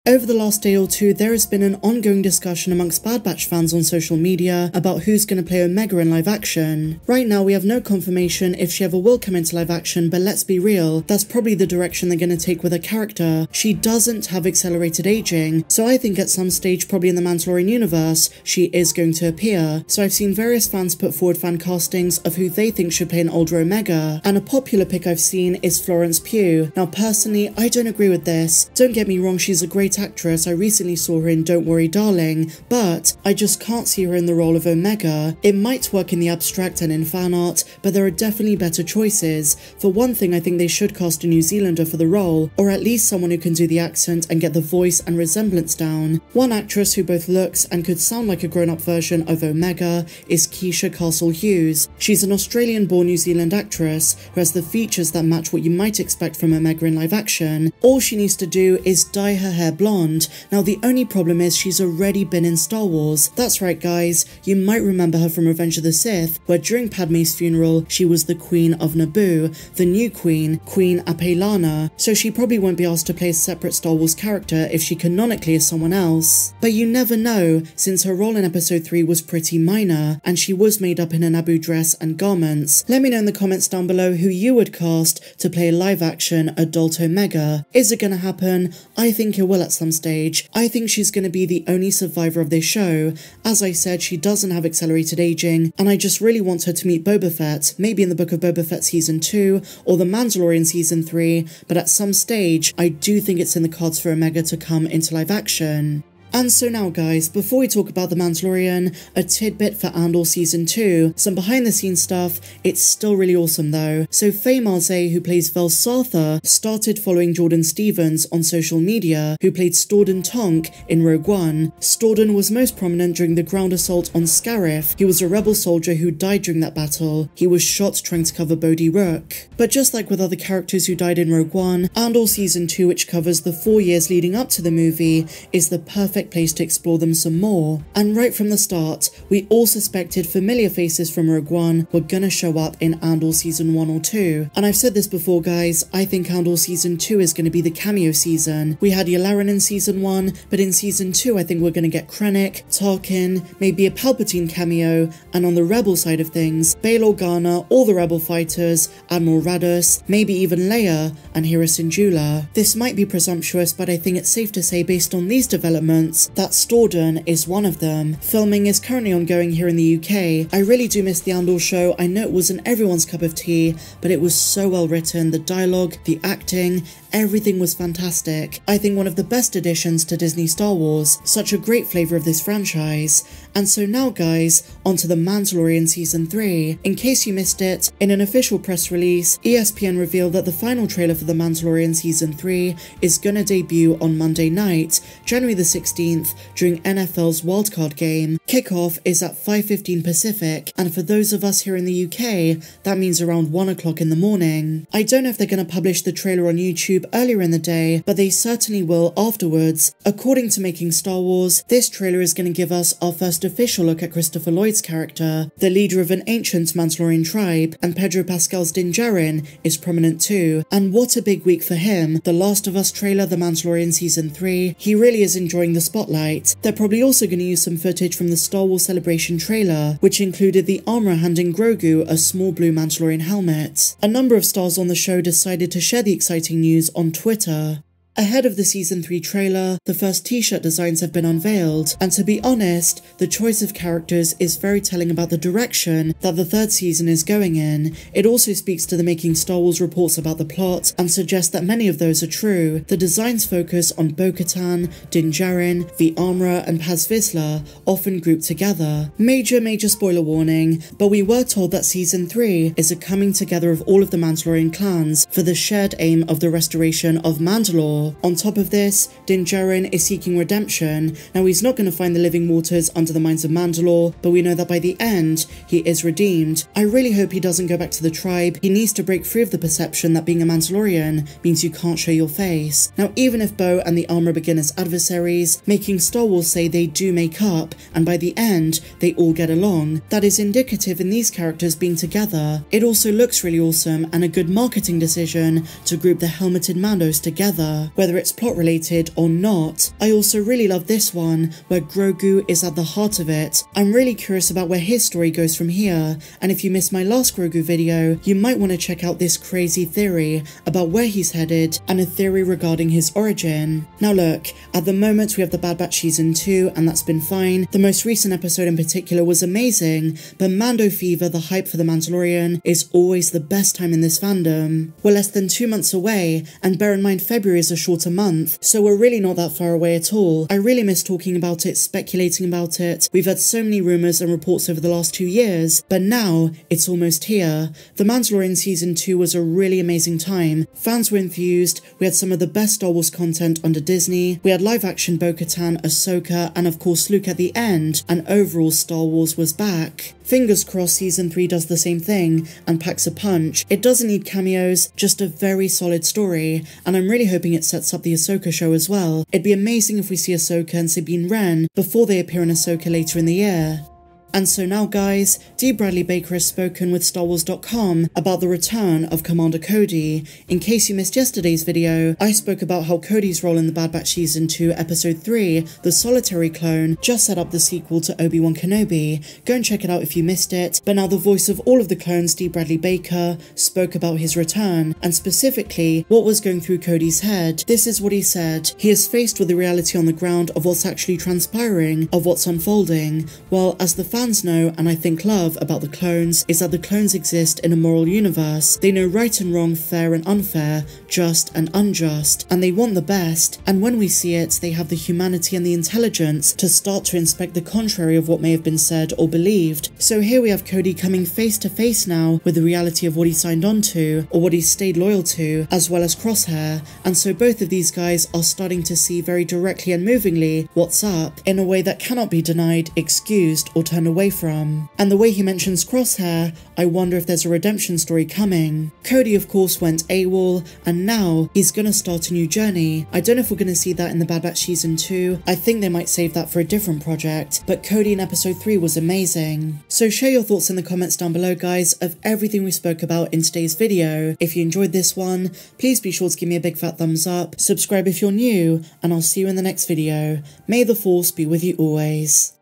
Over the last day or two, there has been an ongoing discussion amongst Bad Batch fans on social media about who's going to play Omega in live action. Right now, we have no confirmation if she ever will come into live action, but let's be real, that's probably the direction they're going to take with her character. She doesn't have accelerated aging, so I think at some stage, probably in the Mandalorian universe, she is going to appear. So I've seen various fans put forward fan castings of who they think should play an older Omega, and a popular pick I've seen is Florence Pugh. Now personally, I don't agree with this. Don't get me wrong, she's a great actress. I recently saw her in Don't Worry Darling, but I just can't see her in the role of Omega. It might work in the abstract and in fan art, but there are definitely better choices. For one thing, I think they should cast a New Zealander for the role, or at least someone who can do the accent and get the voice and resemblance down. One actress who both looks and could sound like a grown-up version of Omega is Keisha Castle-Hughes. She's an Australian-born New Zealand actress who has the features that match what you might expect from Omega in live action. All she needs to do is dye her hair blonde. Now the only problem is she's already been in Star Wars. That's right guys, you might remember her from Revenge of the Sith, where during Padme's funeral she was the Queen of Naboo, the new Queen, Queen Apelana, so she probably won't be asked to play a separate Star Wars character if she canonically is someone else. But you never know, since her role in episode 3 was pretty minor, and she was made up in a Naboo dress and garments. Let me know in the comments down below who you would cast to play a live action adult Omega. Is it gonna happen? I think it will at some stage. I think she's going to be the only survivor of this show. As I said, she doesn't have accelerated aging, and I just really want her to meet Boba Fett, maybe in the Book of Boba Fett season 2 or the Mandalorian season 3, but at some stage I do think it's in the cards for Omega to come into live action. And so now guys, before we talk about The Mandalorian, a tidbit for Andor Season 2, some behind the scenes stuff. It's still really awesome though. So Faye Marzay, who plays Vel Sartha, started following Jordan Stevens on social media, who played Storden Tonk in Rogue One. Storden was most prominent during the ground assault on Scarif. He was a rebel soldier who died during that battle. He was shot trying to cover Bodhi Rook. But just like with other characters who died in Rogue One, Andor Season 2, which covers the 4 years leading up to the movie, is the perfect place to explore them some more. And right from the start, we all suspected familiar faces from Rogue One were gonna show up in Andor Season 1 or 2. And I've said this before guys, I think Andor Season 2 is gonna be the cameo season. We had Yularen in Season 1, but in Season 2 I think we're gonna get Krennic, Tarkin, maybe a Palpatine cameo, and on the Rebel side of things, Bail Organa, all the Rebel fighters, Admiral Raddus, maybe even Leia and Hera Syndulla. This might be presumptuous, but I think it's safe to say based on these developments that Storden is one of them. Filming is currently ongoing here in the UK. I really do miss the Andor show. I know it wasn't everyone's cup of tea, but it was so well written. The dialogue, the acting, everything was fantastic. I think one of the best additions to Disney Star Wars. Such a great flavour of this franchise. And so now guys, onto The Mandalorian Season 3. In case you missed it, in an official press release, ESPN revealed that the final trailer for The Mandalorian Season 3 is gonna debut on Monday night, January the 16th, during NFL's wildcard game. Kickoff is at 5:15 Pacific, and for those of us here in the UK, that means around 1 o'clock in the morning. I don't know if they're gonna publish the trailer on YouTube earlier in the day, but they certainly will afterwards. According to Making Star Wars, this trailer is going to give us our first official look at Christopher Lloyd's character, the leader of an ancient Mandalorian tribe, and Pedro Pascal's Djarin is prominent too. And what a big week for him. The Last of Us trailer, The Mandalorian Season 3, he really is enjoying the spotlight. They're probably also going to use some footage from the Star Wars Celebration trailer, which included the armorer handing Grogu a small blue Mandalorian helmet. A number of stars on the show decided to share the exciting news on Twitter. Ahead of the Season 3 trailer, the first t-shirt designs have been unveiled, and to be honest, the choice of characters is very telling about the direction that the third season is going in. It also speaks to the Making Star Wars reports about the plot, and suggests that many of those are true. The designs focus on Bo-Katan, Din Djarin, the Armourer, and Paz Vizsla, often grouped together. Major spoiler warning, but we were told that Season 3 is a coming together of all of the Mandalorian clans for the shared aim of the restoration of Mandalore. On top of this, Din Djarin is seeking redemption. Now he's not going to find the living waters under the mines of Mandalore, but we know that by the end, he is redeemed. I really hope he doesn't go back to the tribe. He needs to break free of the perception that being a Mandalorian means you can't show your face. Now even if Bo and the Armourer begin as adversaries, Making Star Wars say they do make up, and by the end, they all get along. That is indicative in these characters being together. It also looks really awesome and a good marketing decision to group the helmeted Mandos together. whether it's plot related or not. I also really love this one, where Grogu is at the heart of it. I'm really curious about where his story goes from here, and if you missed my last Grogu video, you might want to check out this crazy theory about where he's headed and a theory regarding his origin. Now look, at the moment we have the Bad Batch Season 2 and that's been fine. The most recent episode in particular was amazing, but Mando Fever, the hype for The Mandalorian, is always the best time in this fandom. We're less than 2 months away, and bear in mind February is a shorter month, so we're really not that far away at all. I really miss talking about it, speculating about it. We've had so many rumours and reports over the last 2 years, but now it's almost here. The Mandalorian Season 2 was a really amazing time. Fans were enthused, we had some of the best Star Wars content under Disney, we had live action Bo-Katan, Ahsoka, and of course Luke at the end, and overall Star Wars was back. Fingers crossed Season 3 does the same thing and packs a punch. It doesn't need cameos, just a very solid story, and I'm really hoping it sets up the Ahsoka show as well. It'd be amazing if we see Ahsoka and Sabine Wren before they appear in Ahsoka later in the year. And so now guys, D. Bradley Baker has spoken with StarWars.com about the return of Commander Cody. In case you missed yesterday's video, I spoke about how Cody's role in the Bad Batch Season 2 Episode 3, The Solitary Clone, just set up the sequel to Obi-Wan Kenobi. Go and check it out if you missed it. But now the voice of all of the clones, D. Bradley Baker, spoke about his return, and specifically what was going through Cody's head. This is what he said. He is faced with the reality on the ground of what's actually transpiring, of what's unfolding. Well, as the fans know, and I think love, about the clones is that the clones exist in a moral universe. They know right and wrong, fair and unfair, just and unjust, and they want the best, and when we see it, they have the humanity and the intelligence to start to inspect the contrary of what may have been said or believed. So here we have Cody coming face to face now with the reality of what he signed on to, or what he stayed loyal to, as well as Crosshair, and so both of these guys are starting to see very directly and movingly what's up, in a way that cannot be denied, excused, or turned away from. And the way he mentions Crosshair, I wonder if there's a redemption story coming. Cody of course went AWOL, and now he's gonna start a new journey. I don't know if we're gonna see that in the Bad Batch Season 2, I think they might save that for a different project, but Cody in Episode 3 was amazing. So share your thoughts in the comments down below guys of everything we spoke about in today's video. If you enjoyed this one, please be sure to give me a big fat thumbs up, subscribe if you're new, and I'll see you in the next video. May the Force be with you always.